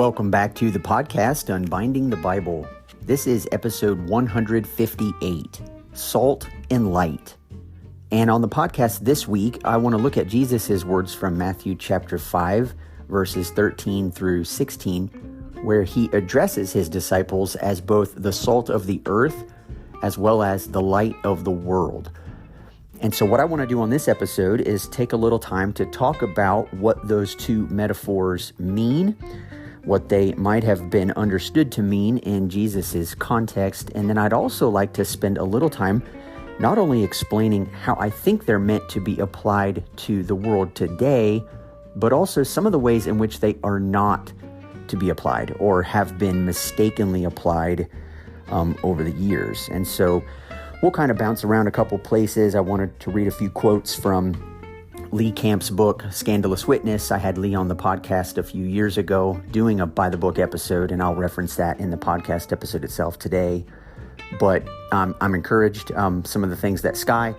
Welcome back to the podcast, Unbinding the Bible. This is episode 158, Salt and Light. And on the podcast this week, I want to look at Jesus' words from Matthew chapter 5, verses 13 through 16, where he addresses his disciples as both the salt of the earth as well as the light of the world. And so what I want to do on this episode is take a little time to talk about what those two metaphors mean, what they might have been understood to mean in Jesus's context. And then I'd also like to spend a little time not only explaining how I think they're meant to be applied to the world today, but also some of the ways in which they are not to be applied or have been mistakenly applied over the years. And so we'll kind of bounce around a couple places. I wanted to read a few quotes from Lee Camp's book, Scandalous Witness. I had Lee on the podcast a few years ago doing a by the book episode, and I'll reference that in the podcast episode itself today. But I'm encouraged. Some of the things that Sky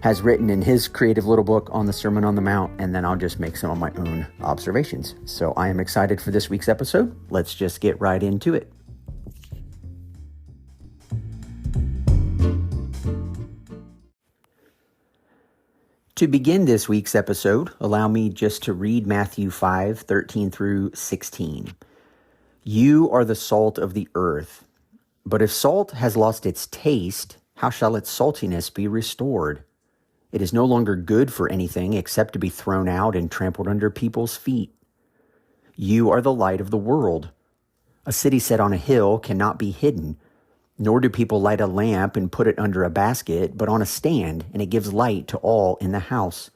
has written in his creative little book on the Sermon on the Mount, and then I'll just make some of my own observations. So I am excited for this week's episode. Let's just get right into it. To begin this week's episode, allow me just to read Matthew 5, 13 through 16. You are the salt of the earth, but if salt has lost its taste, how shall its saltiness be restored? It is no longer good for anything except to be thrown out and trampled under people's feet. You are the light of the world. A city set on a hill cannot be hidden. Nor do people light a lamp and put it under a basket, but on a stand, and it gives light to all in the house.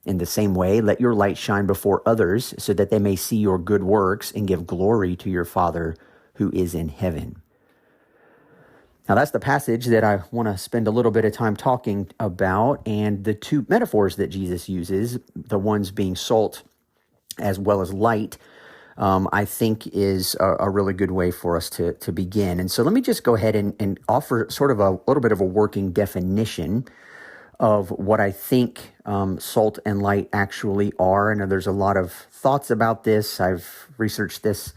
In the same way, let your light shine before others, so that they may see your good works and give glory to your Father who is in heaven. Now that's the passage that I want to spend a little bit of time talking about, and the two metaphors that Jesus uses, the ones being salt as well as light, I think is a really good way for us to begin. And so let me just go ahead and offer sort of a little bit of a working definition of what I think salt and light actually are. And there's a lot of thoughts about this. I've researched this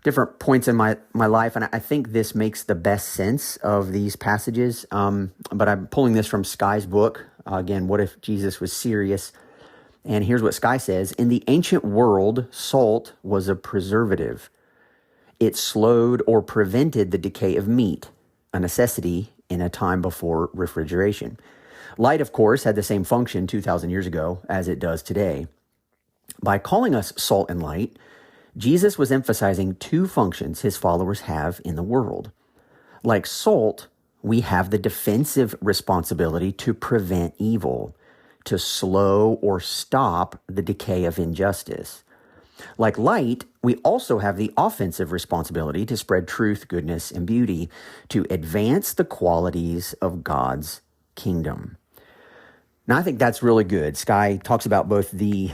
different points in my life, and I think this makes the best sense of these passages. But I'm pulling this from Sky's book. Again, What If Jesus Was Serious? And here's what Sky says. In the ancient world, salt was a preservative. It slowed or prevented the decay of meat, a necessity in a time before refrigeration. Light, of course, had the same function 2,000 years ago as it does today. By calling us salt and light, Jesus was emphasizing two functions his followers have in the world. Like salt, we have the defensive responsibility to prevent evil, to slow or stop the decay of injustice. Like light, we also have the offensive responsibility to spread truth, goodness, and beauty, to advance the qualities of God's kingdom. Now, I think that's really good. Sky talks about both the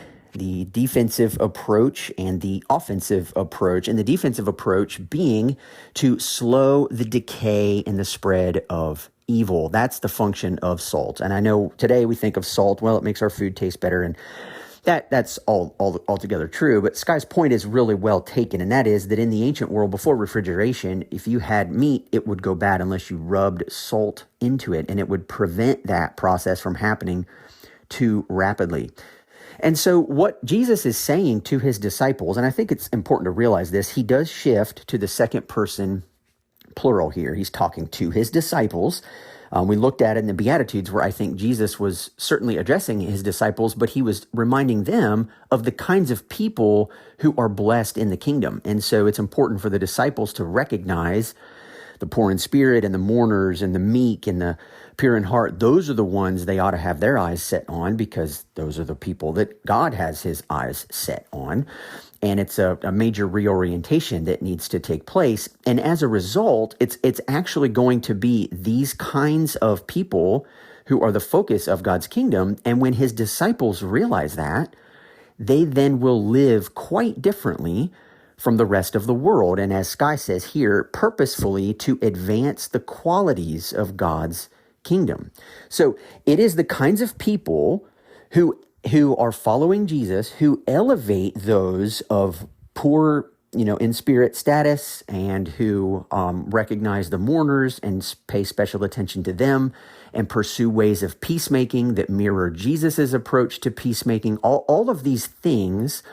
defensive approach and the offensive approach, and the defensive approach being to slow the decay and the spread of evil. That's the function of salt. And I know today we think of salt, well, it makes our food taste better, and that's altogether true. But Sky's point is really well taken, and that is that in the ancient world, before refrigeration, if you had meat, it would go bad unless you rubbed salt into it, and it would prevent that process from happening too rapidly. And so what Jesus is saying to his disciples, and I think it's important to realize this, he does shift to the second person plural here. He's talking to his disciples. We looked at it in the Beatitudes where I think Jesus was certainly addressing his disciples, but he was reminding them of the kinds of people who are blessed in the kingdom. And so it's important for the disciples to recognize the poor in spirit and the mourners and the meek and the pure in heart. Those are the ones they ought to have their eyes set on, because those are the people that God has his eyes set on. And it's a major reorientation that needs to take place. And as a result, it's actually going to be these kinds of people who are the focus of God's kingdom. And when his disciples realize that, they then will live quite differently from the rest of the world. And as Sky says here, purposefully to advance the qualities of God's kingdom. So it is the kinds of people who are following Jesus, who elevate those of poor in spirit status and who recognize the mourners and pay special attention to them and pursue ways of peacemaking that mirror Jesus's approach to peacemaking. All of these things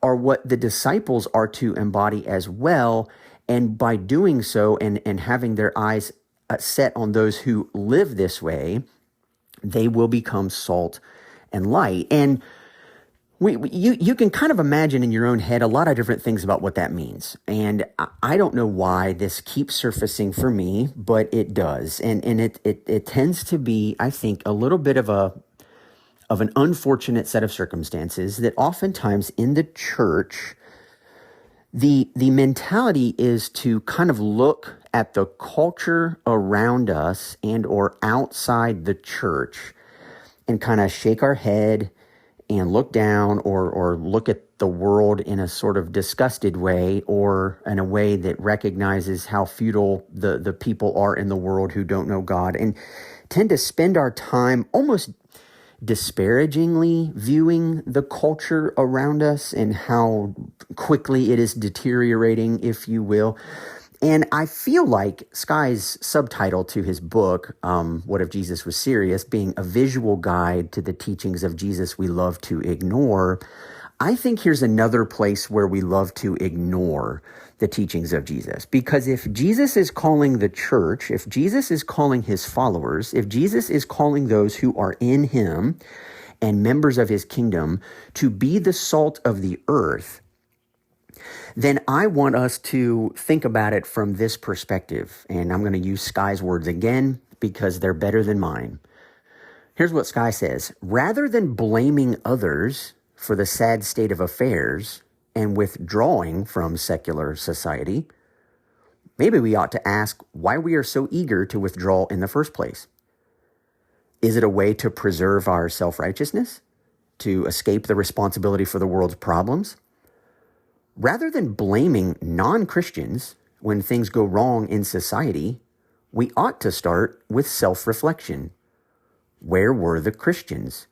are what the disciples are to embody as well. And by doing so and having their eyes set on those who live this way, they will become salt and light. And you can kind of imagine in your own head a lot of different things about what that means. And I don't know why this keeps surfacing for me, but it does. And it tends to be, I think, a little bit of an unfortunate set of circumstances that oftentimes in the church, the mentality is to kind of look at the culture around us and or outside the church and kind of shake our head and look down or look at the world in a sort of disgusted way or in a way that recognizes how futile the people are in the world who don't know God, and tend to spend our time almost disparagingly viewing the culture around us and how quickly it is deteriorating, if you will. And I feel like Skye's subtitle to his book, What If Jesus Was Serious, being a visual guide to the teachings of Jesus we love to ignore, I think here's another place where we love to ignore the teachings of Jesus. Because if Jesus is calling the church, if Jesus is calling his followers, if Jesus is calling those who are in him and members of his kingdom to be the salt of the earth, then I want us to think about it from this perspective. And I'm going to use Skye's words again because they're better than mine. Here's what Skye says. Rather than blaming others for the sad state of affairs and withdrawing from secular society, maybe we ought to ask why we are so eager to withdraw in the first place. Is it a way to preserve our self-righteousness? To escape the responsibility for the world's problems? Rather than blaming non-Christians when things go wrong in society, we ought to start with self-reflection. Where were the Christians?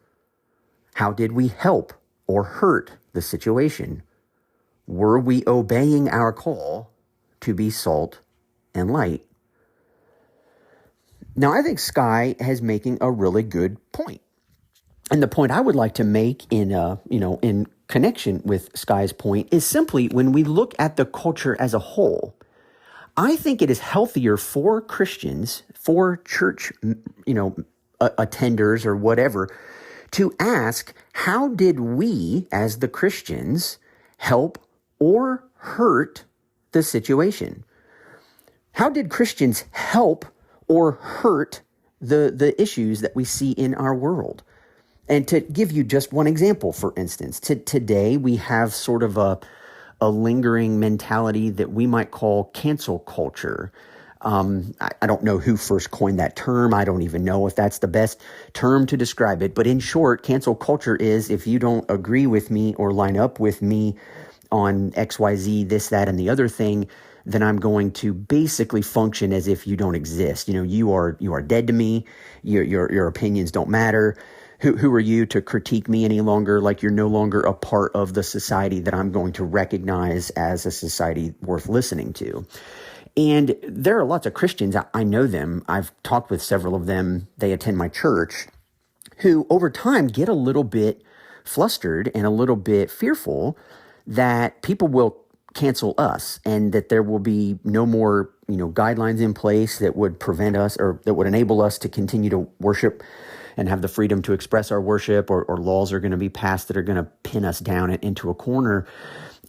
How did we help or hurt the situation? Were we obeying our call to be salt and light? Now, I think Skye is making a really good point. And the point I would like to make in connection with Skye's point is simply when we look at the culture as a whole, I think it is healthier for Christians, for church, attenders or whatever, to ask, how did we as the Christians help or hurt the situation? How did Christians help or hurt the issues that we see in our world? And to give you just one example, for instance, today we have sort of a lingering mentality that we might call cancel culture. I don't know who first coined that term. I don't even know if that's the best term to describe it. But in short, cancel culture is if you don't agree with me or line up with me on XYZ, this, that, and the other thing, then I'm going to basically function as if you don't exist. You are dead to me. Your opinions don't matter. Who are you to critique me any longer? Like you're no longer a part of the society that I'm going to recognize as a society worth listening to. And there are lots of Christians, I know them, I've talked with several of them, they attend my church, who over time get a little bit flustered and a little bit fearful that people will cancel us and that there will be no more, guidelines in place that would prevent us or that would enable us to continue to worship and have the freedom to express our worship, or laws are going to be passed that are going to pin us down into a corner.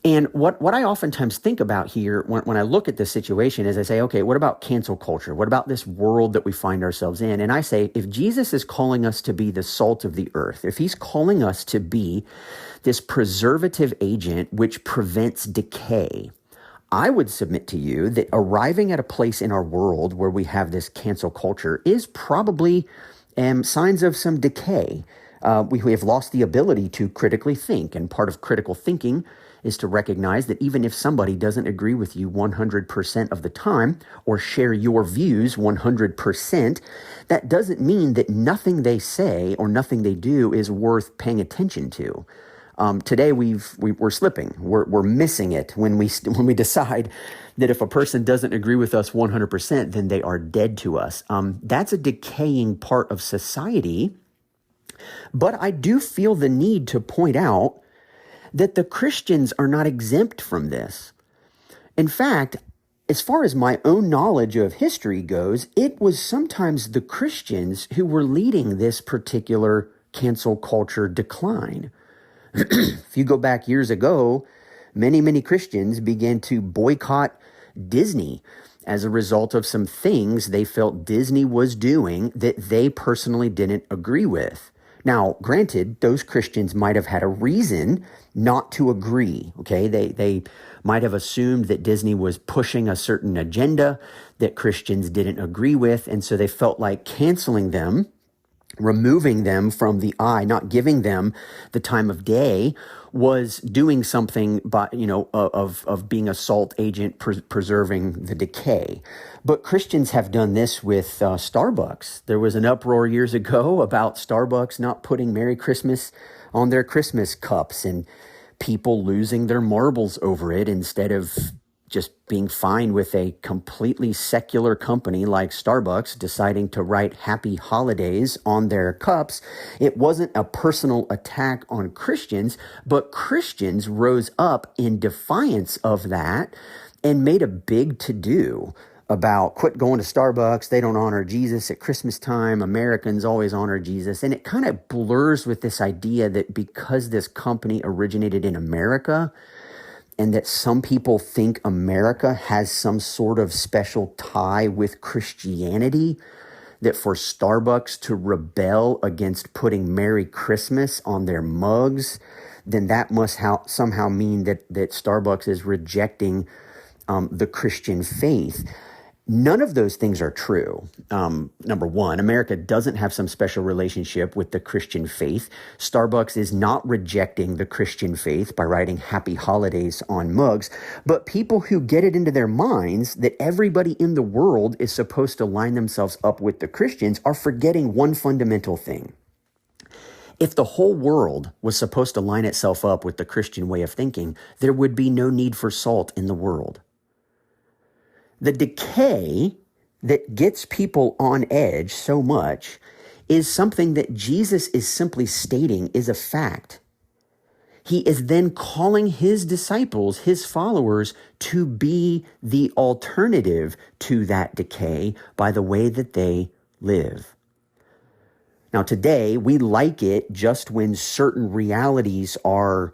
And what I oftentimes think about here when I look at this situation is I say, okay, what about cancel culture? What about this world that we find ourselves in? And I say, if Jesus is calling us to be the salt of the earth, if he's calling us to be this preservative agent which prevents decay, I would submit to you that arriving at a place in our world where we have this cancel culture is probably signs of some decay. We have lost the ability to critically think, and part of critical thinking is to recognize that even if somebody doesn't agree with you 100% of the time or share your views 100%, that doesn't mean that nothing they say or nothing they do is worth paying attention to. Today we're slipping. We're missing it when we decide that if a person doesn't agree with us 100%, then they are dead to us. That's a decaying part of society. But I do feel the need to point out that the Christians are not exempt from this. In fact, as far as my own knowledge of history goes, it was sometimes the Christians who were leading this particular cancel culture decline. If you go back years ago, many Christians began to boycott Disney as a result of some things they felt Disney was doing that they personally didn't agree with. Now, granted, those Christians might have had a reason not to agree, okay? They might have assumed that Disney was pushing a certain agenda that Christians didn't agree with, and so they felt like canceling them, removing them from the eye, not giving them the time of day, was doing something of being a salt agent, preserving the decay. But Christians have done this with Starbucks. There was an uproar years ago about Starbucks not putting Merry Christmas on their Christmas cups and people losing their marbles over it instead of just being fine with a completely secular company like Starbucks deciding to write Happy Holidays on their cups. It wasn't a personal attack on Christians, but Christians rose up in defiance of that and made a big to-do about quit going to Starbucks. They don't honor Jesus at Christmas time. Americans always honor Jesus. And it kind of blurs with this idea that because this company originated in America, and that some people think America has some sort of special tie with Christianity, that for Starbucks to rebel against putting Merry Christmas on their mugs, then that must somehow mean that Starbucks is rejecting the Christian faith. None of those things are true. Number one, America doesn't have some special relationship with the Christian faith. Starbucks is not rejecting the Christian faith by writing Happy Holidays on mugs. But people who get it into their minds that everybody in the world is supposed to line themselves up with the Christians are forgetting one fundamental thing. If the whole world was supposed to line itself up with the Christian way of thinking, there would be no need for salt in the world. The decay that gets people on edge so much is something that Jesus is simply stating is a fact. He is then calling his disciples, his followers, to be the alternative to that decay by the way that they live. Now, today, we like it just when certain realities are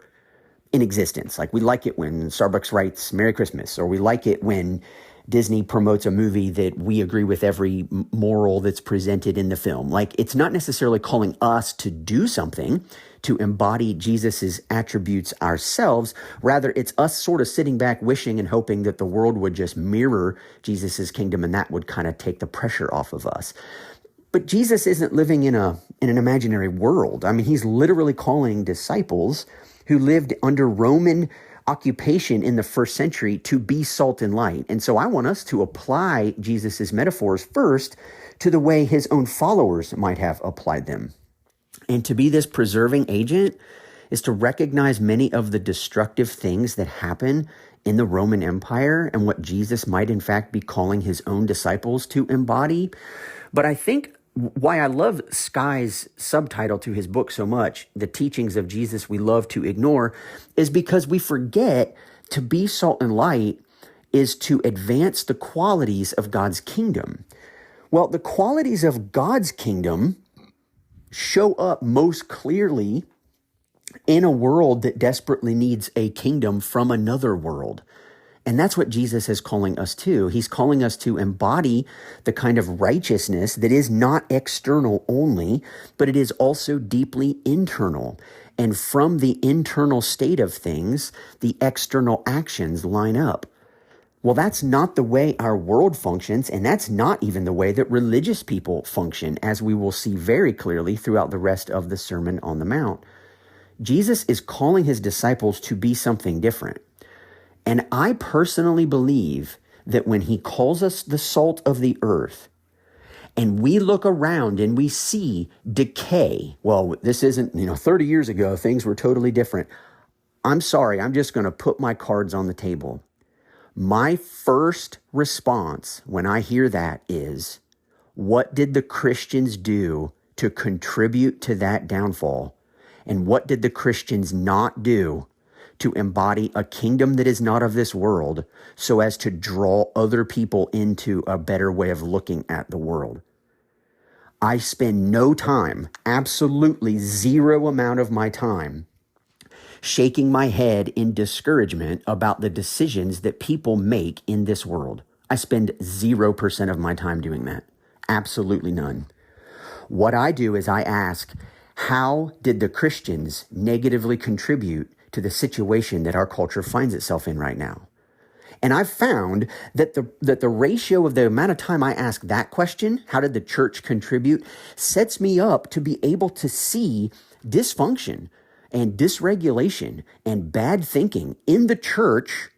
in existence. Like we like it when Starbucks writes Merry Christmas, or we like it when Disney promotes a movie that we agree with every moral that's presented in the film. Like, it's not necessarily calling us to do something to embody Jesus's attributes ourselves. Rather, it's us sort of sitting back, wishing and hoping that the world would just mirror Jesus's kingdom, and that would kind of take the pressure off of us. But Jesus isn't living in an imaginary world. I mean, he's literally calling disciples who lived under Roman occupation in the first century to be salt and light. And so I want us to apply Jesus's metaphors first to the way his own followers might have applied them. And to be this preserving agent is to recognize many of the destructive things that happen in the Roman Empire and what Jesus might in fact be calling his own disciples to embody. But I think why I love Skye's subtitle to his book so much, The Teachings of Jesus We Love to Ignore, is because we forget to be salt and light is to advance the qualities of God's kingdom. Well, the qualities of God's kingdom show up most clearly in a world that desperately needs a kingdom from another world. And that's what Jesus is calling us to. He's calling us to embody the kind of righteousness that is not external only, but it is also deeply internal. And from the internal state of things, the external actions line up. Well, that's not the way our world functions, and that's not even the way that religious people function, as we will see very clearly throughout the rest of the Sermon on the Mount. Jesus is calling his disciples to be something different. And I personally believe that when he calls us the salt of the earth, and we look around and we see decay. Well, this isn't, 30 years ago, things were totally different. I'm sorry, I'm just going to put my cards on the table. My first response when I hear that is, what did the Christians do to contribute to that downfall? And what did the Christians not do to embody a kingdom that is not of this world so as to draw other people into a better way of looking at the world? I spend no time, absolutely zero amount of my time, shaking my head in discouragement about the decisions that people make in this world. I spend 0% of my time doing that. Absolutely none. What I do is I ask, how did the Christians negatively contribute to the situation that our culture finds itself in right now? And I've found that the ratio of the amount of time I ask that question, how did the church contribute, sets me up to be able to see dysfunction and dysregulation and bad thinking in the church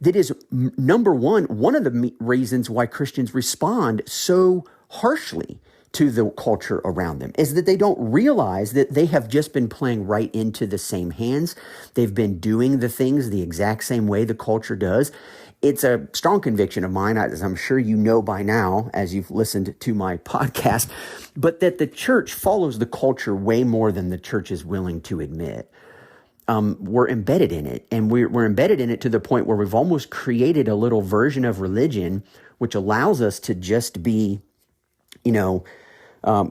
that is, number one of the reasons why Christians respond so harshly to the culture around them is that they don't realize that they have just been playing right into the same hands. They've been doing the things the exact same way the culture does. It's a strong conviction of mine, as I'm sure you know by now, as you've listened to my podcast, but that the church follows the culture way more than the church is willing to admit. We're embedded in it, and we're embedded in it to the point where we've almost created a little version of religion which allows us to just be,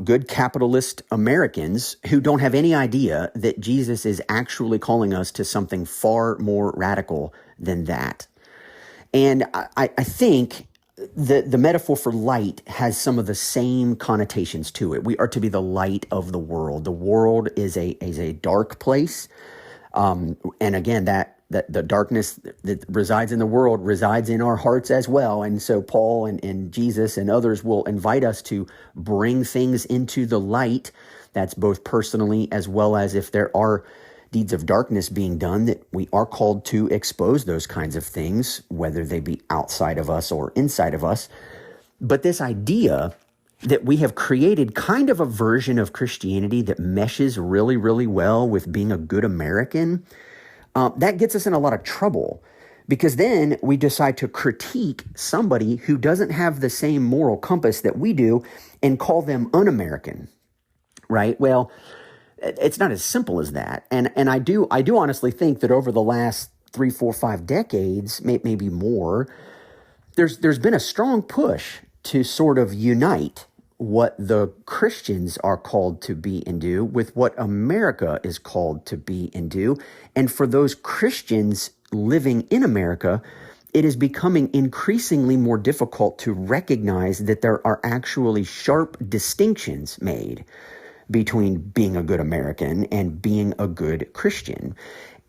good capitalist Americans who don't have any idea that Jesus is actually calling us to something far more radical than that. And I think the metaphor for light has some of the same connotations to it. We are to be the light of the world. The world is a dark place. And again, that the darkness that resides in the world resides in our hearts as well. And so Paul and Jesus and others will invite us to bring things into the light. That's both personally as well as if there are deeds of darkness being done, that we are called to expose those kinds of things, whether they be outside of us or inside of us. But this idea that we have created kind of a version of Christianity that meshes really, really well with being a good American, that gets us in a lot of trouble, because then we decide to critique somebody who doesn't have the same moral compass that we do and call them un-American, right? Well, it's not as simple as that. And I do honestly think that over the last 3, 4, 5 decades, maybe more, there's been a strong push to sort of unite what the Christians are called to be and do with what America is called to be and do. And for those Christians living in America, it is becoming increasingly more difficult to recognize that there are actually sharp distinctions made between being a good American and being a good Christian.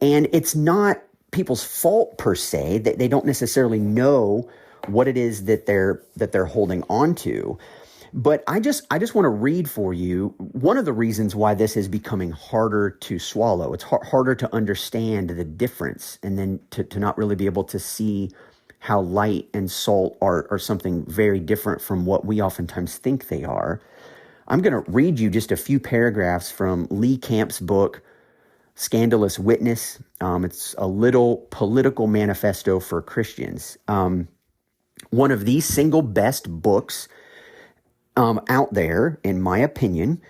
And it's not people's fault per se, that they don't necessarily know what it is that they're holding on to. But I just want to read for you one of the reasons why this is becoming harder to swallow. It's harder to understand the difference, and then to not really be able to see how light and salt are something very different from what we oftentimes think they are. I'm going to read you just a few paragraphs from Lee Camp's book, Scandalous Witness. It's a little political manifesto for Christians. One of the single best books out there, in my opinion,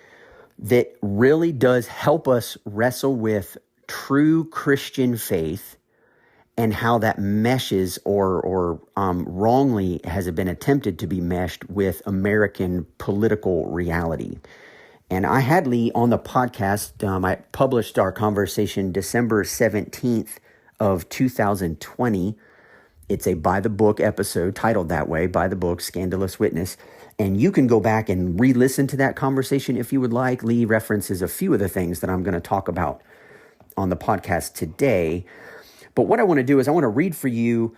that really does help us wrestle with true Christian faith and how that meshes or wrongly has been attempted to be meshed with American political reality. And I had Lee on the podcast. I published our conversation December 17th of 2020. It's a by the book episode titled that way, by the book, Scandalous Witness. And you can go back and re-listen to that conversation if you would like. Lee references a few of the things that I'm going to talk about on the podcast today. But what I want to do is I want to read for you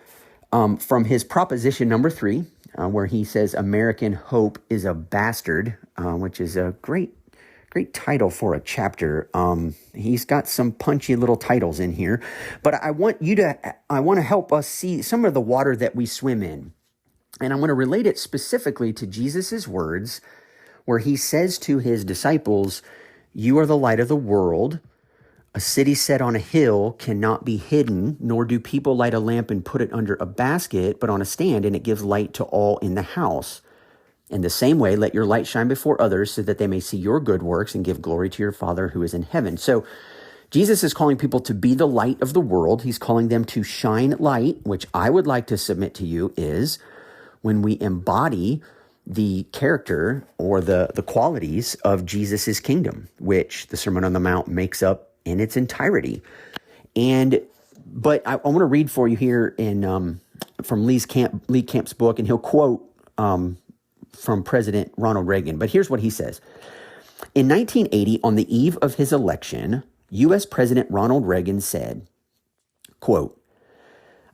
from his proposition number 3, where he says American hope is a bastard, which is a great title for a chapter. He's got some punchy little titles in here, but I want to help us see some of the water that we swim in. And I want to relate it specifically to Jesus's words where he says to his disciples, "You are the light of the world. A city set on a hill cannot be hidden, nor do people light a lamp and put it under a basket, but on a stand, and it gives light to all in the house. In the same way, let your light shine before others so that they may see your good works and give glory to your Father who is in heaven." So Jesus is calling people to be the light of the world. He's calling them to shine light, which I would like to submit to you is when we embody the character or the qualities of Jesus's kingdom, which the Sermon on the Mount makes up in its entirety. But I want to read for you here from Lee Camp's book, and he'll quote from President Ronald Reagan. But here's what he says. In 1980, on the eve of his election, U.S. President Ronald Reagan said, quote,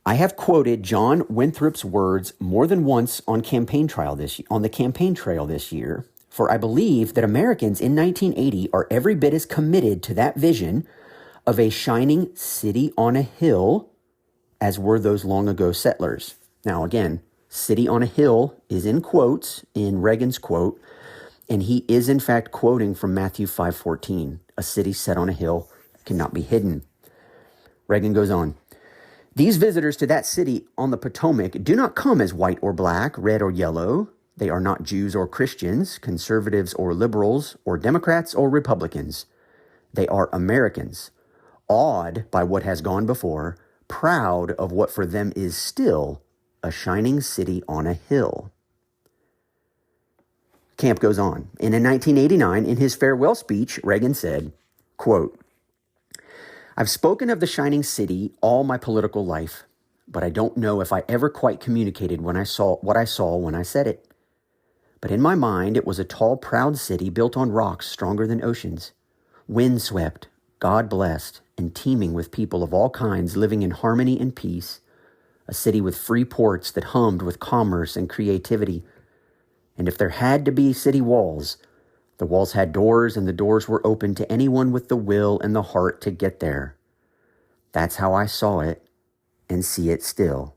"I have quoted John Winthrop's words more than once on the campaign trail this year, for I believe that Americans in 1980 are every bit as committed to that vision of a shining city on a hill as were those long ago settlers." Now, again, city on a hill is in quotes in Reagan's quote, and he is in fact quoting from Matthew 5:14. A city set on a hill cannot be hidden. Reagan goes on, "These visitors to that city on the Potomac do not come as white or black, red or yellow. They are not Jews or Christians, conservatives or liberals, or Democrats or Republicans. They are Americans, awed by what has gone before, proud of what for them is still a shining city on a hill." Camp goes on. And in 1989, in his farewell speech, Reagan said, quote, "I've spoken of the shining city all my political life, but I don't know if I ever quite communicated what I saw when I said it. But in my mind, it was a tall, proud city built on rocks stronger than oceans, windswept, God-blessed, and teeming with people of all kinds living in harmony and peace, a city with free ports that hummed with commerce and creativity. And if there had to be city walls, the walls had doors, and the doors were open to anyone with the will and the heart to get there. That's how I saw it and see it still."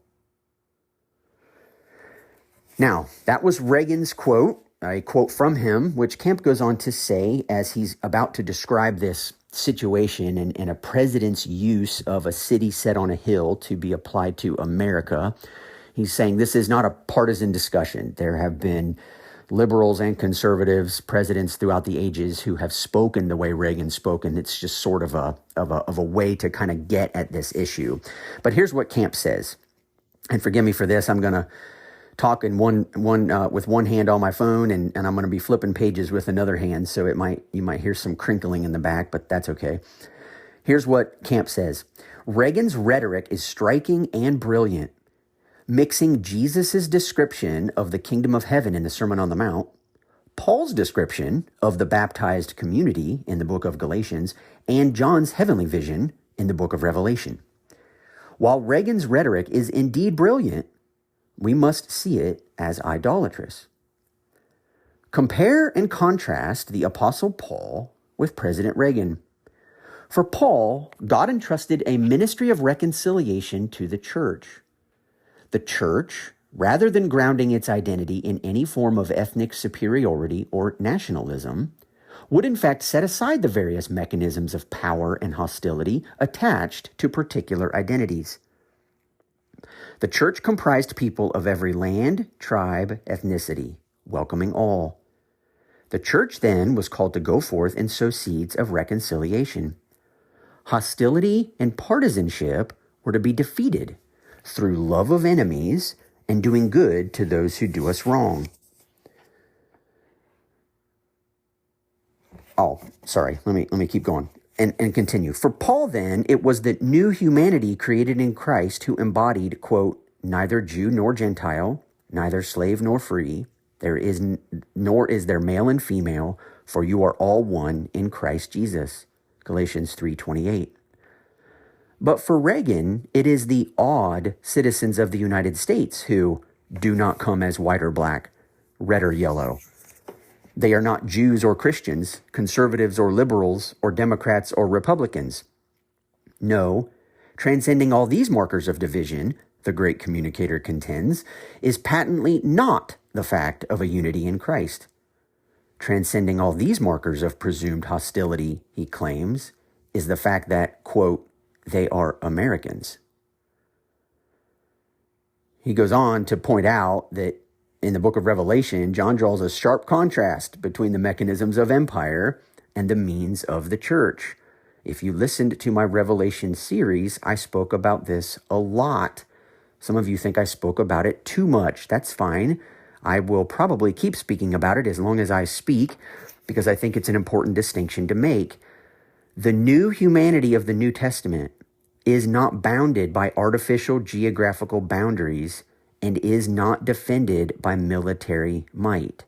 Now, that was Reagan's quote, a quote from him, which Camp goes on to say as he's about to describe this situation and a president's use of a city set on a hill to be applied to America. He's saying this is not a partisan discussion. There have been liberals and conservatives, presidents throughout the ages who have spoken the way Reagan spoke, and it's just sort of a way to kind of get at this issue. But here's what Camp says, and forgive me for this. I'm going to talk in with one hand on my phone, and I'm going to be flipping pages with another hand, so you might hear some crinkling in the back, but that's okay. Here's what Camp says. Reagan's rhetoric is striking and brilliant, mixing Jesus's description of the kingdom of heaven in the Sermon on the Mount, Paul's description of the baptized community in the book of Galatians, and John's heavenly vision in the book of Revelation. While Reagan's rhetoric is indeed brilliant, we must see it as idolatrous. Compare and contrast the Apostle Paul with President Reagan. For Paul, God entrusted a ministry of reconciliation to the church. The church, rather than grounding its identity in any form of ethnic superiority or nationalism, would in fact set aside the various mechanisms of power and hostility attached to particular identities. The church comprised people of every land, tribe, ethnicity, welcoming all. The church then was called to go forth and sow seeds of reconciliation. Hostility and partisanship were to be defeated through love of enemies and doing good to those who do us wrong. Oh, sorry. Let me keep going and continue. For Paul, then, it was the new humanity created in Christ who embodied, quote, neither Jew nor Gentile, neither slave nor free, nor is there male and female, for you are all one in Christ Jesus. Galatians 3:28. But for Reagan, it is the odd citizens of the United States who do not come as white or black, red or yellow. They are not Jews or Christians, conservatives or liberals, or Democrats or Republicans. No, transcending all these markers of division, the great communicator contends, is patently not the fact of a unity in Christ. Transcending all these markers of presumed hostility, he claims, is the fact that, quote, they are Americans. He goes on to point out that in the book of Revelation, John draws a sharp contrast between the mechanisms of empire and the means of the church. If you listened to my Revelation series, I spoke about this a lot. Some of you think I spoke about it too much. That's fine. I will probably keep speaking about it as long as I speak, because I think it's an important distinction to make. The new humanity of the New Testament is not bounded by artificial geographical boundaries and is not defended by military might.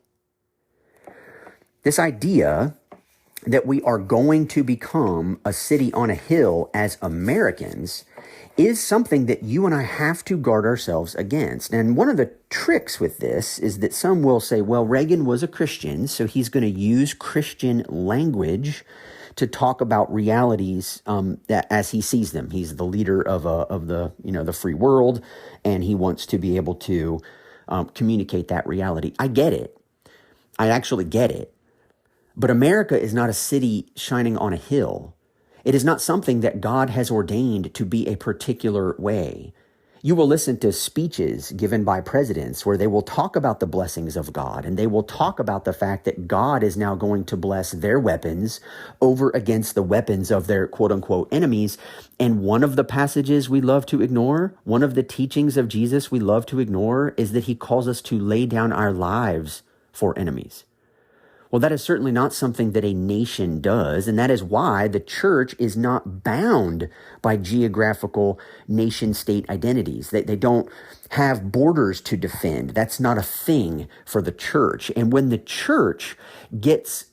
This idea that we are going to become a city on a hill as Americans is something that you and I have to guard ourselves against. And one of the tricks with this is that some will say, well, Reagan was a Christian, so he's going to use Christian language to talk about realities that as he sees them. He's the leader of the free world, and he wants to be able to communicate that reality. I get it. I actually get it. But America is not a city shining on a hill. It is not something that God has ordained to be a particular way. You will listen to speeches given by presidents where they will talk about the blessings of God, and they will talk about the fact that God is now going to bless their weapons over against the weapons of their quote unquote enemies. And one of the passages we love to ignore, one of the teachings of Jesus we love to ignore, is that he calls us to lay down our lives for enemies. Well, that is certainly not something that a nation does, and that is why the church is not bound by geographical nation-state identities. They don't have borders to defend. That's not a thing for the church. And when the church gets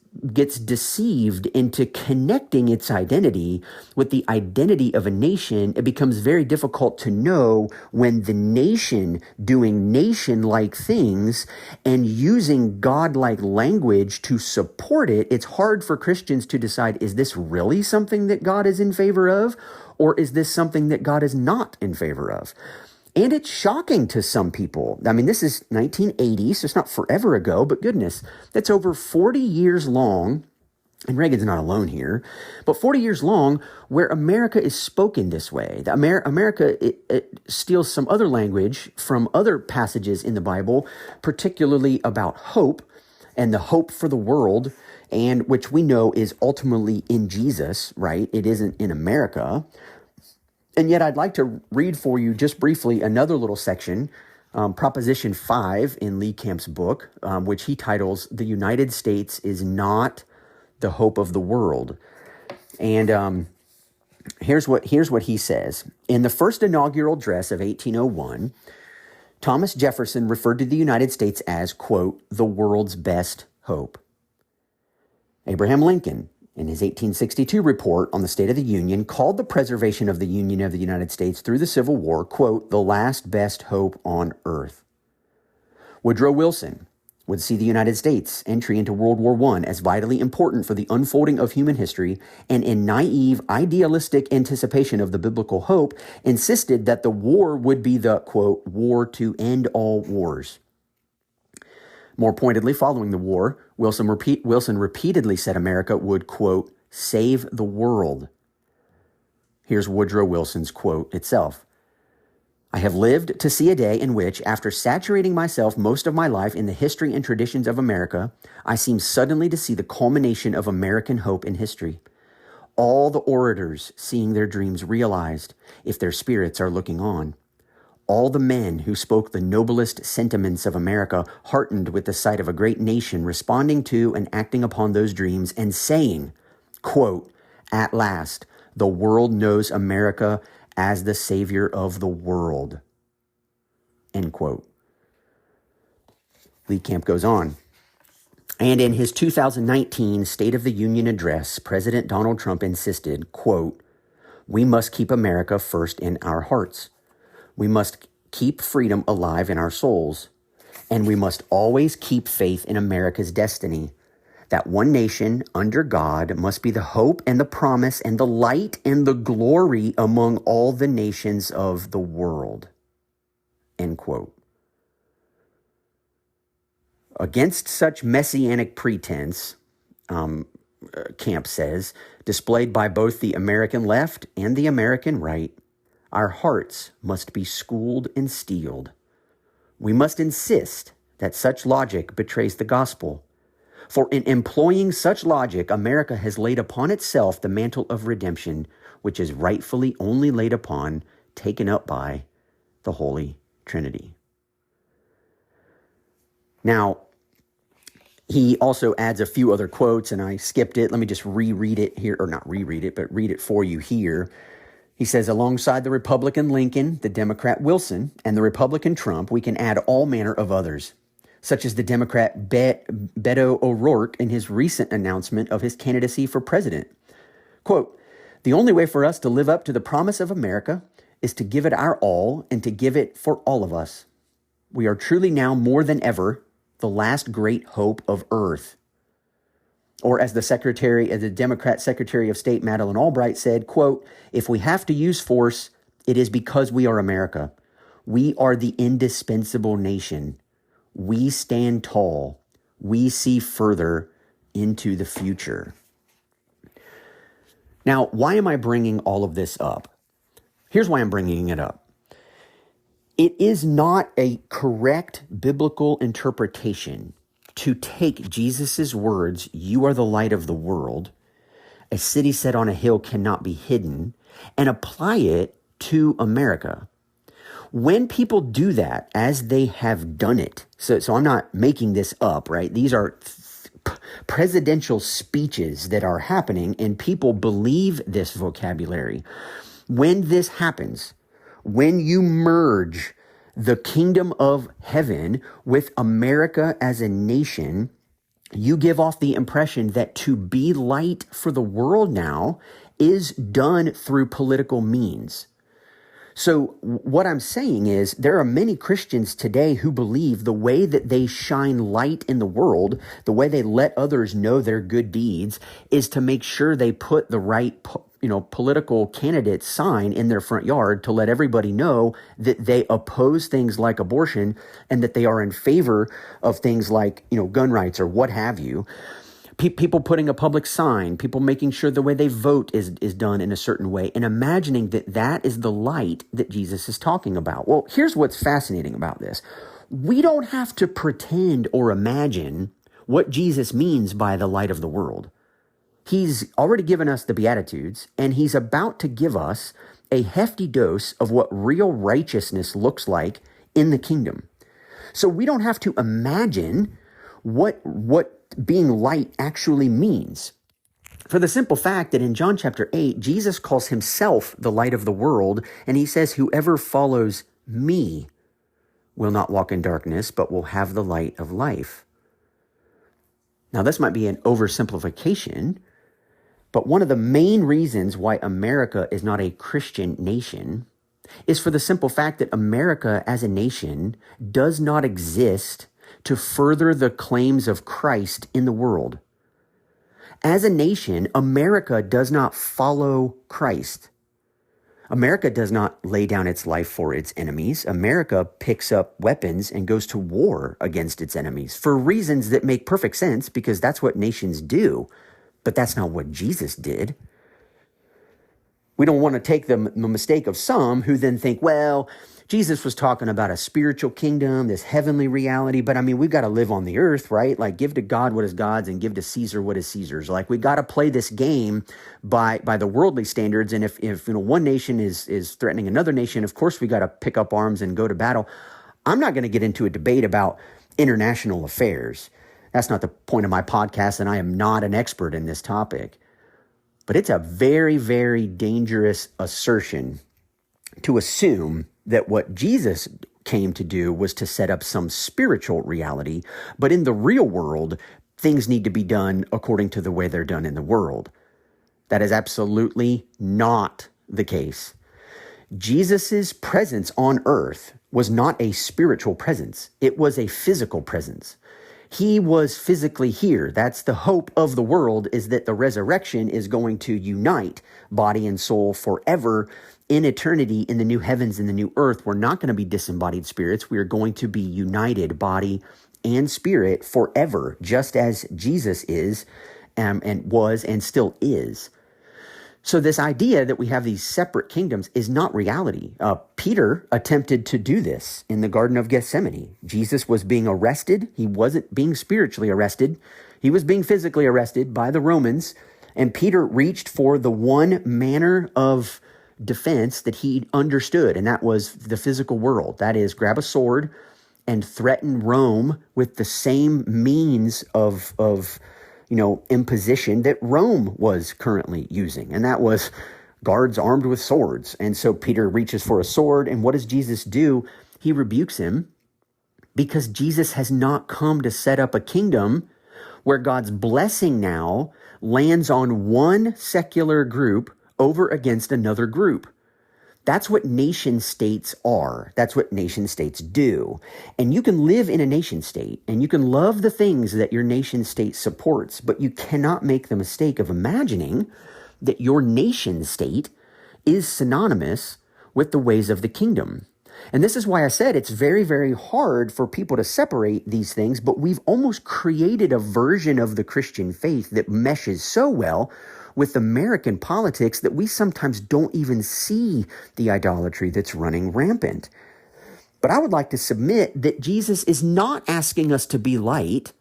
deceived into connecting its identity with the identity of a nation, it becomes very difficult to know when the nation doing nation-like things and using God-like language to support it. It's hard for Christians to decide, is this really something that God is in favor of, or is this something that God is not in favor of? And it's shocking to some people. I mean, this is 1980, so it's not forever ago, but goodness, that's over 40 years long, and Reagan's not alone here, but 40 years long where America is spoken this way. America it steals some other language from other passages in the Bible, particularly about hope and the hope for the world, and which we know is ultimately in Jesus, right? It isn't in America. And yet I'd like to read for you just briefly another little section, Proposition 5 in Lee Camp's book, which he titles, "The United States is Not the Hope of the World." And here's what he says. In the first inaugural address of 1801, Thomas Jefferson referred to the United States as, quote, the world's best hope. Abraham Lincoln, in his 1862 report on the State of the Union, called the preservation of the Union of the United States through the Civil War, quote, the last best hope on earth. Woodrow Wilson would see the United States' entry into World War I as vitally important for the unfolding of human history, and in naive, idealistic anticipation of the biblical hope, insisted that the war would be the, quote, war to end all wars. More pointedly, following the war, Wilson repeatedly said America would, quote, save the world. Here's Woodrow Wilson's quote itself. I have lived to see a day in which, after saturating myself most of my life in the history and traditions of America, I seem suddenly to see the culmination of American hope in history. All the orators seeing their dreams realized, if their spirits are looking on. All the men who spoke the noblest sentiments of America heartened with the sight of a great nation responding to and acting upon those dreams and saying, quote, at last, the world knows America as the savior of the world, end quote. Lee Camp goes on. And in his 2019 State of the Union address, President Donald Trump insisted, quote, we must keep America first in our hearts. We must keep freedom alive in our souls, and we must always keep faith in America's destiny, that one nation under God must be the hope and the promise and the light and the glory among all the nations of the world, end quote. Against such messianic pretense, Camp says, displayed by both the American left and the American right, our hearts must be schooled and steeled. We must insist that such logic betrays the gospel. For in employing such logic, America has laid upon itself the mantle of redemption, which is rightfully only laid upon, taken up by, the Holy Trinity. Now, he also adds a few other quotes, and I skipped it. Let me just reread it here, or not reread it, but read it for you here. He says, alongside the Republican Lincoln, the Democrat Wilson, and the Republican Trump, we can add all manner of others, such as the Democrat Beto O'Rourke in his recent announcement of his candidacy for president. Quote, the only way for us to live up to the promise of America is to give it our all and to give it for all of us. We are truly now more than ever the last great hope of earth. Or as the Democrat Secretary of State, Madeleine Albright, said, quote, if we have to use force, it is because we are America. We are the indispensable nation. We stand tall. We see further into the future. Now, why am I bringing all of this up? Here's why I'm bringing it up. It is not a correct biblical interpretation to take Jesus's words, you are the light of the world, a city set on a hill cannot be hidden, and apply it to America. When people do that, as they have done it, so I'm not making this up, right? These are presidential speeches that are happening, and people believe this vocabulary. When this happens, when you merge the kingdom of heaven with America as a nation, you give off the impression that to be light for the world now is done through political means. So what I'm saying is there are many Christians today who believe the way that they shine light in the world, the way they let others know their good deeds, is to make sure they put the right political candidate sign in their front yard to let everybody know that they oppose things like abortion and that they are in favor of things like, gun rights or what have you. People putting a public sign, people making sure the way they vote is done in a certain way, and imagining that that is the light that Jesus is talking about. Well, here's what's fascinating about this. We don't have to pretend or imagine what Jesus means by the light of the world. He's already given us the Beatitudes, and he's about to give us a hefty dose of what real righteousness looks like in the kingdom. So we don't have to imagine what being light actually means. For the simple fact that in John chapter 8, Jesus calls himself the light of the world, and he says, whoever follows me will not walk in darkness, but will have the light of life. Now, this might be an oversimplification, but one of the main reasons why America is not a Christian nation is for the simple fact that America as a nation does not exist to further the claims of Christ in the world. As a nation, America does not follow Christ. America does not lay down its life for its enemies. America picks up weapons and goes to war against its enemies for reasons that make perfect sense because that's what nations do. But that's not what Jesus did. We don't want to take the mistake of some who then think, well, Jesus was talking about a spiritual kingdom, this heavenly reality, but we've got to live on the earth, right? Like give to God what is God's and give to Caesar what is Caesar's. Like we got to play this game by the worldly standards. And if one nation is threatening another nation, of course we got to pick up arms and go to battle. I'm not going to get into a debate about international affairs. That's not the point of my podcast, and I am not an expert in this topic. But it's a very, very dangerous assertion to assume that what Jesus came to do was to set up some spiritual reality, but in the real world, things need to be done according to the way they're done in the world. That is absolutely not the case. Jesus's presence on earth was not a spiritual presence. It was a physical presence. He was physically here. That's the hope of the world, is that the resurrection is going to unite body and soul forever in eternity in the new heavens and the new earth. We're not going to be disembodied spirits. We are going to be united body and spirit forever, just as Jesus is and was and still is. So this idea that we have these separate kingdoms is not reality. Peter attempted to do this in the Garden of Gethsemane. Jesus was being arrested. He wasn't being spiritually arrested. He was being physically arrested by the Romans. And Peter reached for the one manner of defense that he understood, and that was the physical world. That is, grab a sword and threaten Rome with the same means of imposition that Rome was currently using. And that was guards armed with swords. And so Peter reaches for a sword. And what does Jesus do? He rebukes him because Jesus has not come to set up a kingdom where God's blessing now lands on one secular group over against another group. That's what nation states are. That's what nation states do. And you can live in a nation state and you can love the things that your nation state supports, but you cannot make the mistake of imagining that your nation state is synonymous with the ways of the kingdom. And this is why I said it's very, very hard for people to separate these things, but we've almost created a version of the Christian faith that meshes so well with American politics that we sometimes don't even see the idolatry that's running rampant. But I would like to submit that Jesus is not asking us to be light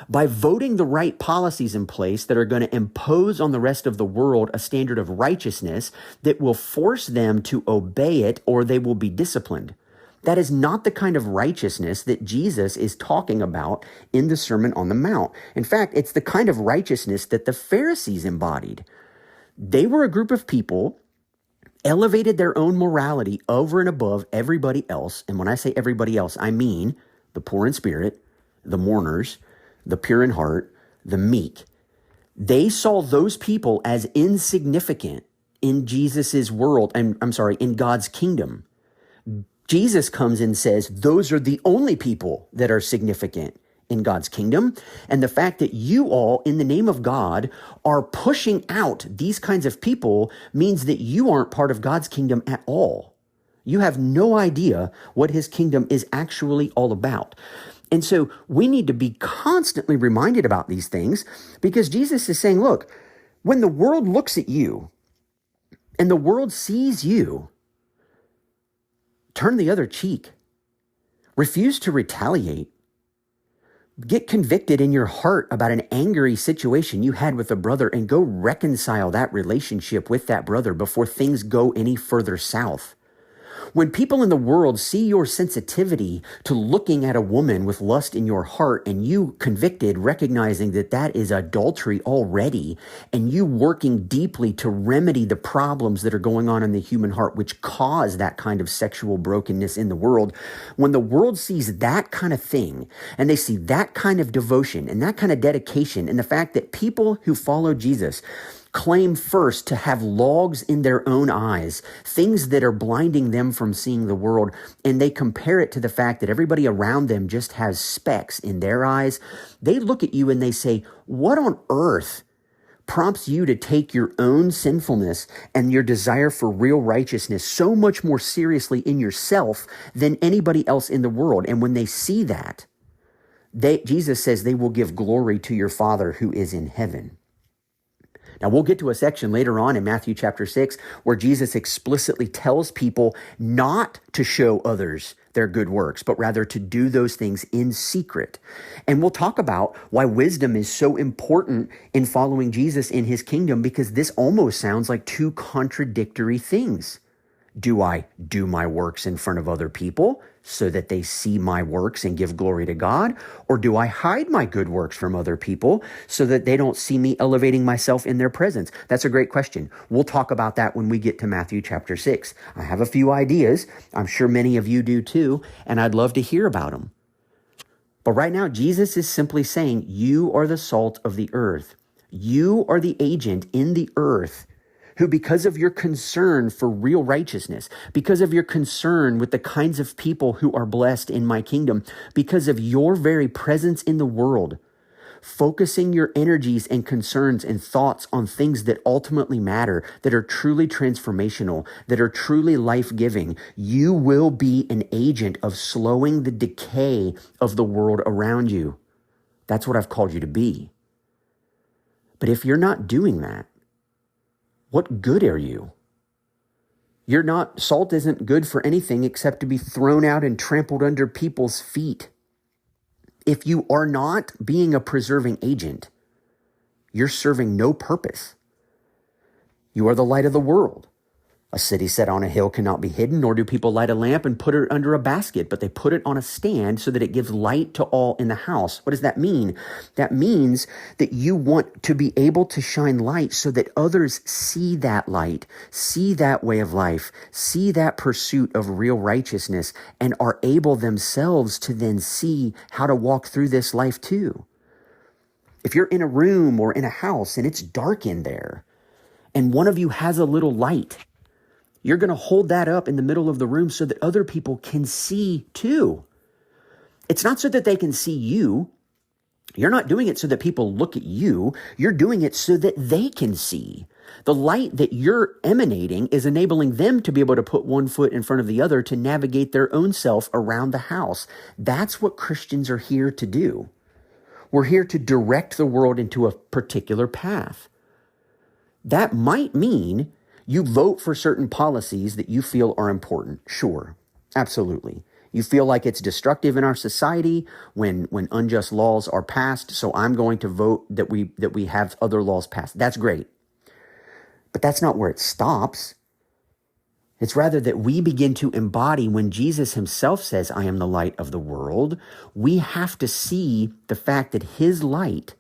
by voting the right policies in place that are going to impose on the rest of the world a standard of righteousness that will force them to obey it or they will be disciplined. That is not the kind of righteousness that Jesus is talking about in the Sermon on the Mount. In fact, it's the kind of righteousness that the Pharisees embodied. They were a group of people, elevated their own morality over and above everybody else. And when I say everybody else, I mean the poor in spirit, the mourners, the pure in heart, the meek. They saw those people as insignificant in Jesus's world, in God's kingdom. Jesus comes and says, those are the only people that are significant in God's kingdom. And the fact that you all, in the name of God, are pushing out these kinds of people means that you aren't part of God's kingdom at all. You have no idea what his kingdom is actually all about. And so we need to be constantly reminded about these things because Jesus is saying, look, when the world looks at you and the world sees you, turn the other cheek. Refuse to retaliate. Get convicted in your heart about an angry situation you had with a brother and go reconcile that relationship with that brother before things go any further south. When people in the world see your sensitivity to looking at a woman with lust in your heart and you convicted, recognizing that that is adultery already, and you working deeply to remedy the problems that are going on in the human heart, which cause that kind of sexual brokenness in the world, when the world sees that kind of thing and they see that kind of devotion and that kind of dedication and the fact that people who follow Jesus claim first to have logs in their own eyes, things that are blinding them from seeing the world, and they compare it to the fact that everybody around them just has specks in their eyes, they look at you and they say, what on earth prompts you to take your own sinfulness and your desire for real righteousness so much more seriously in yourself than anybody else in the world? And when they see that, Jesus says they will give glory to your Father who is in heaven. Now, we'll get to a section later on in Matthew chapter 6 where Jesus explicitly tells people not to show others their good works, but rather to do those things in secret. And we'll talk about why wisdom is so important in following Jesus in his kingdom, because this almost sounds like two contradictory things. Do I do my works in front of other people so that they see my works and give glory to God? Or do I hide my good works from other people so that they don't see me elevating myself in their presence? That's a great question. We'll talk about that when we get to Matthew chapter 6. I have a few ideas. I'm sure many of you do too, and I'd love to hear about them. But right now, Jesus is simply saying, you are the salt of the earth. You are the agent in the earth who, because of your concern for real righteousness, because of your concern with the kinds of people who are blessed in my kingdom, because of your very presence in the world, focusing your energies and concerns and thoughts on things that ultimately matter, that are truly transformational, that are truly life-giving, you will be an agent of slowing the decay of the world around you. That's what I've called you to be. But if you're not doing that, what good are you? Salt isn't good for anything except to be thrown out and trampled under people's feet. If you are not being a preserving agent, you're serving no purpose. You are the light of the world. A city set on a hill cannot be hidden, nor do people light a lamp and put it under a basket, but they put it on a stand so that it gives light to all in the house. What does that mean? That means that you want to be able to shine light so that others see that light, see that way of life, see that pursuit of real righteousness, and are able themselves to then see how to walk through this life too. If you're in a room or in a house and it's dark in there, and one of you has a little light, you're going to hold that up in the middle of the room so that other people can see too. It's not so that they can see you. You're not doing it so that people look at you. You're doing it so that they can see. The light that you're emanating is enabling them to be able to put one foot in front of the other to navigate their own self around the house. That's what Christians are here to do. We're here to direct the world into a particular path. That might mean you vote for certain policies that you feel are important. Sure, absolutely. You feel like it's destructive in our society when unjust laws are passed, so I'm going to vote that we have other laws passed. That's great. But that's not where it stops. It's rather that we begin to embody when Jesus himself says, I am the light of the world. We have to see the fact that his light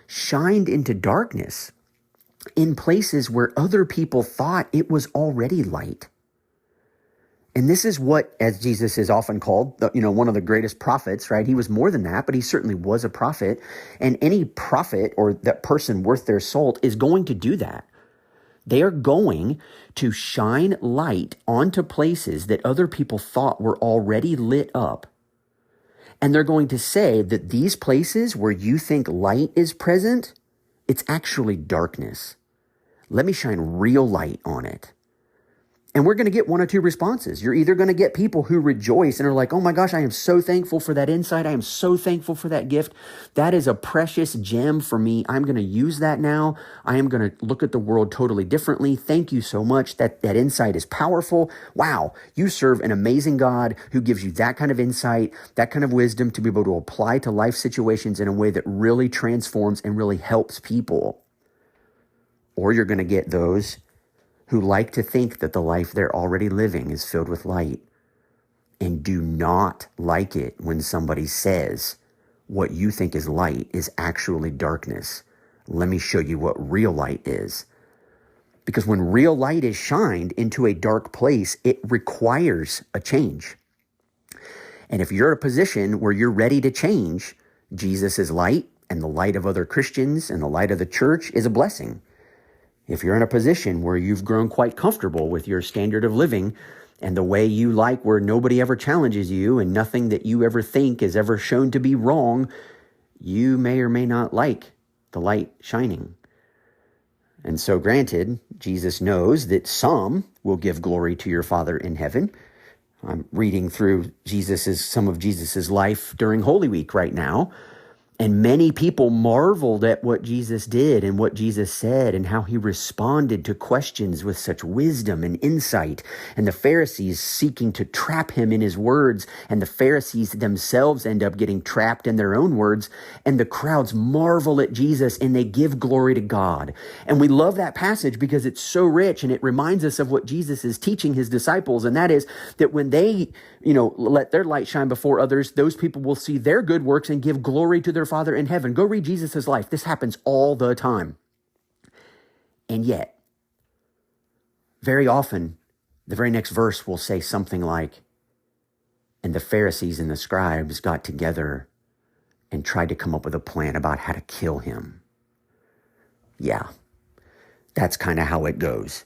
shined into darkness in places where other people thought it was already light. And this is what, as Jesus is often called, one of the greatest prophets, right? He was more than that, but he certainly was a prophet. And any prophet or that person worth their salt is going to do that. They are going to shine light onto places that other people thought were already lit up. And they're going to say that these places where you think light is present, it's actually darkness. Let me shine real light on it. And we're going to get one or two responses. You're either going to get people who rejoice and are like, oh my gosh, I am so thankful for that insight. I am so thankful for that gift. That is a precious gem for me. I'm going to use that now. I am going to look at the world totally differently. Thank you so much. That insight is powerful. Wow, you serve an amazing God who gives you that kind of insight, that kind of wisdom to be able to apply to life situations in a way that really transforms and really helps people. Or you're going to get those who like to think that the life they're already living is filled with light and do not like it when somebody says what you think is light is actually darkness. Let me show you what real light is. Because when real light is shined into a dark place, it requires a change. And if you're in a position where you're ready to change, Jesus is light, and the light of other Christians and the light of the church is a blessing. If you're in a position where you've grown quite comfortable with your standard of living and the way you like, where nobody ever challenges you and nothing that you ever think is ever shown to be wrong, you may or may not like the light shining. And so granted, Jesus knows that some will give glory to your Father in heaven. I'm reading through some of Jesus's life during Holy Week right now. And many people marveled at what Jesus did and what Jesus said and how he responded to questions with such wisdom and insight. And the Pharisees seeking to trap him in his words, and the Pharisees themselves end up getting trapped in their own words. And the crowds marvel at Jesus and they give glory to God. And we love that passage because it's so rich and it reminds us of what Jesus is teaching his disciples. And that is that when they, let their light shine before others, those people will see their good works and give glory to their Father in heaven. Go read Jesus' life. This happens all the time. And yet, very often, the very next verse will say something like, and the Pharisees and the scribes got together and tried to come up with a plan about how to kill him. Yeah, that's kind of how it goes.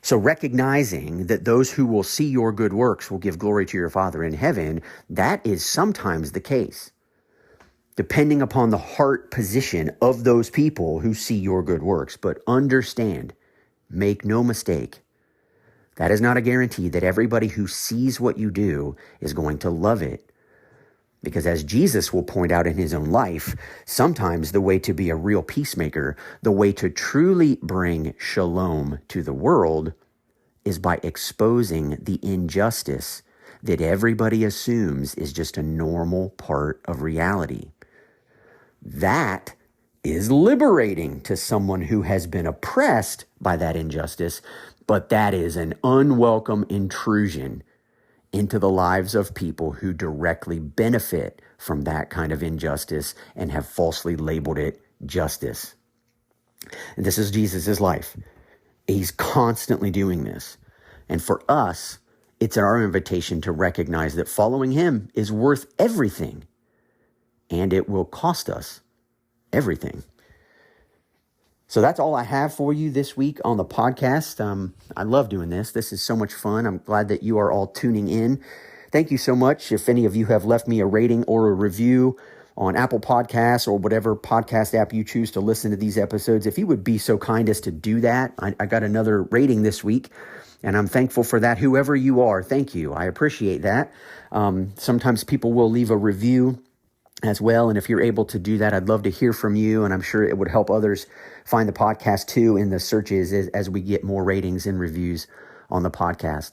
So recognizing that those who will see your good works will give glory to your Father in heaven, that is sometimes the case. depending upon the heart position of those people who see your good works. But understand, make no mistake, that is not a guarantee that everybody who sees what you do is going to love it. Because as Jesus will point out in his own life, sometimes the way to be a real peacemaker, the way to truly bring shalom to the world, is by exposing the injustice that everybody assumes is just a normal part of reality. That is liberating to someone who has been oppressed by that injustice, but that is an unwelcome intrusion into the lives of people who directly benefit from that kind of injustice and have falsely labeled it justice. And this is Jesus's life. He's constantly doing this. And for us, it's our invitation to recognize that following him is worth everything, and it will cost us everything. So that's all I have for you this week on the podcast. I love doing this. This is so much fun. I'm glad that you are all tuning in. Thank you so much. If any of you have left me a rating or a review on Apple Podcasts or whatever podcast app you choose to listen to these episodes, if you would be so kind as to do that. I got another rating this week, and I'm thankful for that. Whoever you are, thank you. I appreciate that. Sometimes people will leave a review as well. And if you're able to do that, I'd love to hear from you. And I'm sure it would help others find the podcast too in the searches as we get more ratings and reviews on the podcast.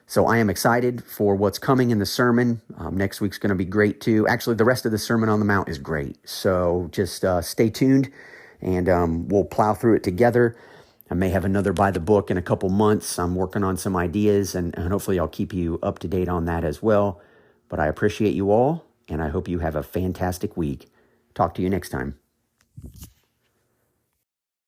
So I am excited for what's coming in the sermon. Next week's going to be great too. Actually, the rest of the Sermon on the Mount is great. So just stay tuned, and we'll plow through it together. I may have another by the book in a couple months. I'm working on some ideas, and hopefully I'll keep you up to date on that as well. But I appreciate you all, and I hope you have a fantastic week. Talk to you next time.